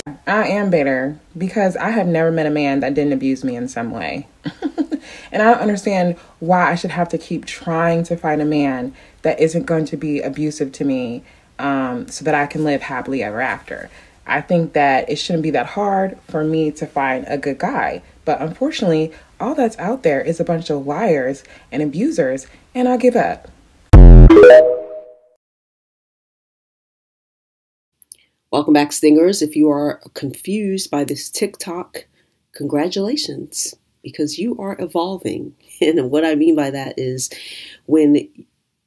I am bitter because I have never met a man that didn't abuse me in some way. And I don't understand why I should have to keep trying to find a man that isn't going to be abusive to me so that I can live happily ever after. I think that it shouldn't be that hard for me to find a good guy. But unfortunately, all that's out there is a bunch of liars and abusers, and I'll give up. Welcome back, Stingers. If you are confused by this TikTok, congratulations, because you are evolving. And what I mean by that is when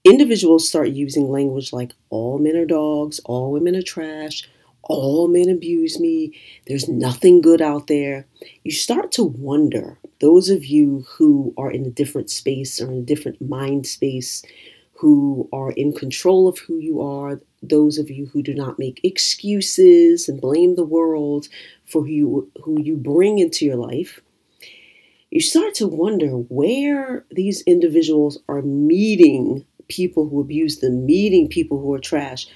individuals start using language like all men are dogs, all women are trash, all men abuse me, there's nothing good out there, you start to wonder, those of you who are in a different space or in a different mind space, who are in control of who you are, those of you who do not make excuses and blame the world for who you bring into your life, you start to wonder where these individuals are meeting people who abuse them, meeting people who are trash.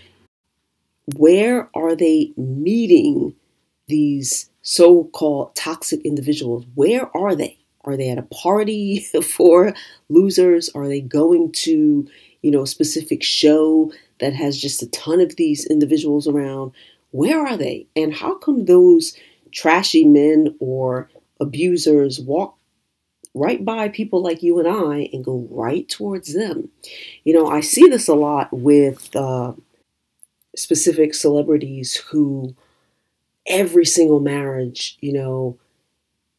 Where are they meeting these so-called toxic individuals? Where are they? Are they at a party for losers? Are they going to, a specific show that has just a ton of these individuals around? Where are they? And how come those trashy men or abusers walk right by people like you and I and go right towards them? I see this a lot with specific celebrities who every single marriage,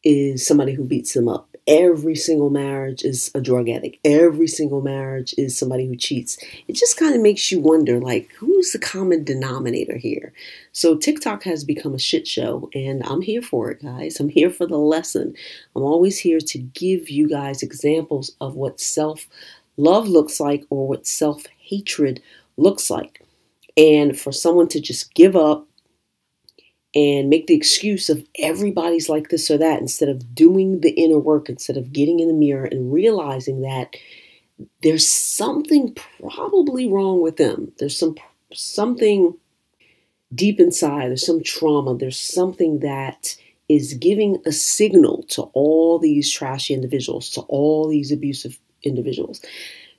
is somebody who beats them up. Every single marriage is a drug addict. Every single marriage is somebody who cheats. It just kind of makes you wonder, who's the common denominator here? So TikTok has become a shit show, and I'm here for it, guys. I'm here for the lesson. I'm always here to give you guys examples of what self-love looks like or what self-hatred looks like. And for someone to just give up and make the excuse of everybody's like this or that, instead of doing the inner work, instead of getting in the mirror and realizing that there's something probably wrong with them. There's something deep inside. There's some trauma. There's something that is giving a signal to all these trashy individuals, to all these abusive individuals.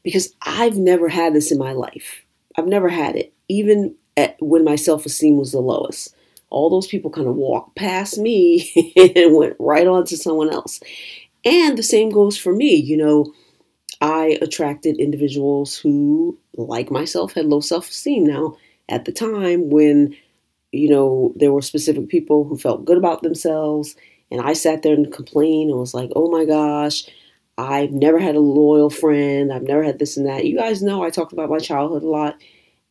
Because I've never had this in my life. I've never had it, even when my self-esteem was the lowest. All those people kind of walked past me and went right on to someone else. And the same goes for me. I attracted individuals who, like myself, had low self-esteem. Now, at the time when, there were specific people who felt good about themselves, and I sat there and complained and was like, oh my gosh, I've never had a loyal friend. I've never had this and that. You guys know I talked about my childhood a lot.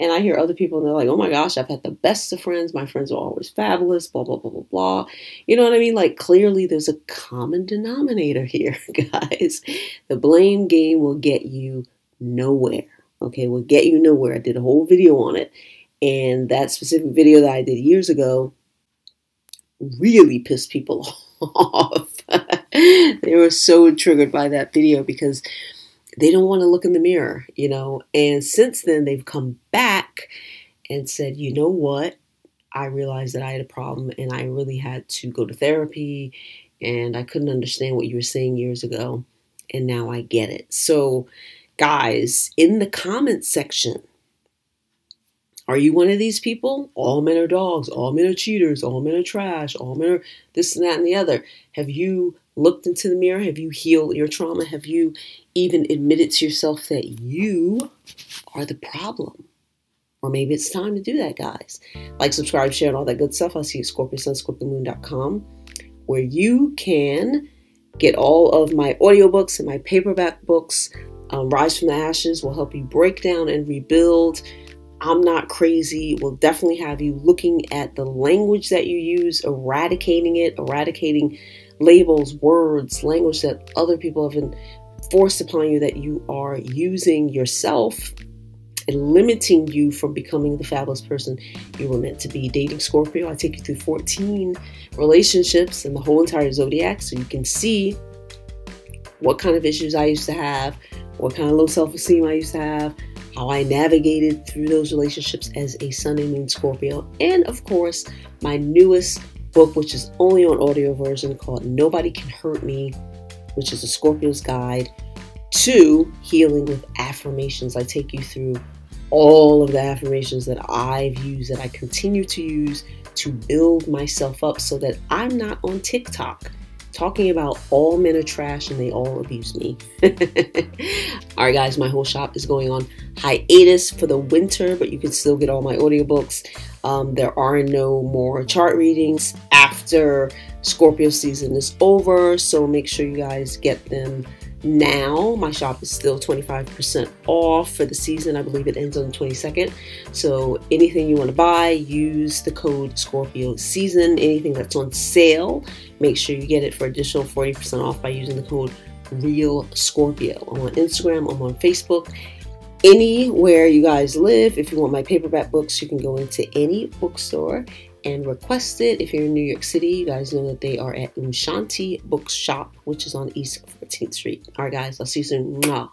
And I hear other people and they're like, oh my gosh, I've had the best of friends. My friends are always fabulous, blah, blah, blah, blah, blah. You know what I mean? Clearly there's a common denominator here, guys. The blame game will get you nowhere. Okay, will get you nowhere. I did a whole video on it. And that specific video that I did years ago really pissed people off. They were so triggered by that video because they don't want to look in the mirror, and since then they've come back and said, you know what? I realized that I had a problem and I really had to go to therapy and I couldn't understand what you were saying years ago. And now I get it. So guys, in the comments section, are you one of these people? All men are dogs. All men are cheaters. All men are trash. All men are this and that and the other. Have you looked into the mirror? Have you healed your trauma? Have you even admitted to yourself that you are the problem? Or maybe it's time to do that, guys. Like, subscribe, share, and all that good stuff. I'll see you at ScorpioSunScorpioMoon.com, where you can get all of my audiobooks and my paperback books. Rise from the Ashes will help you break down and rebuild. I'm Not Crazy will definitely have you looking at the language that you use, eradicating it, eradicating labels, words, language that other people have been forced upon you that you are using yourself and limiting you from becoming the fabulous person you were meant to be. Dating Scorpio, I take you through 14 relationships and the whole entire zodiac so you can see what kind of issues I used to have, what kind of low self-esteem I used to have, how I navigated through those relationships as a Sun and Moon Scorpio, and of course, my newest book, which is only on audio version, called Nobody Can Hurt Me, which is a Scorpio's guide to healing with affirmations. I take you through all of the affirmations that I've used, that I continue to use to build myself up so that I'm not on TikTok talking about all men are trash and they all abuse me. All right, guys, my whole shop is going on hiatus for the winter, but you can still get all my audiobooks. There are no more chart readings after Scorpio season is over, so make sure you guys get them now. My shop is still 25% off for the season. I believe it ends on the 22nd. So anything you want to buy, use the code Scorpio Season. Anything that's on sale, make sure you get it for additional 40% off by using the code Real Scorpio. I'm on Instagram, I'm on Facebook. Anywhere you guys live, if you want my paperback books, you can go into any bookstore and request it. If you're in New York City, you guys know that they are at Aum Shanti Bookshop, which is on East 14th Street. All right, guys, I'll see you soon. Mwah.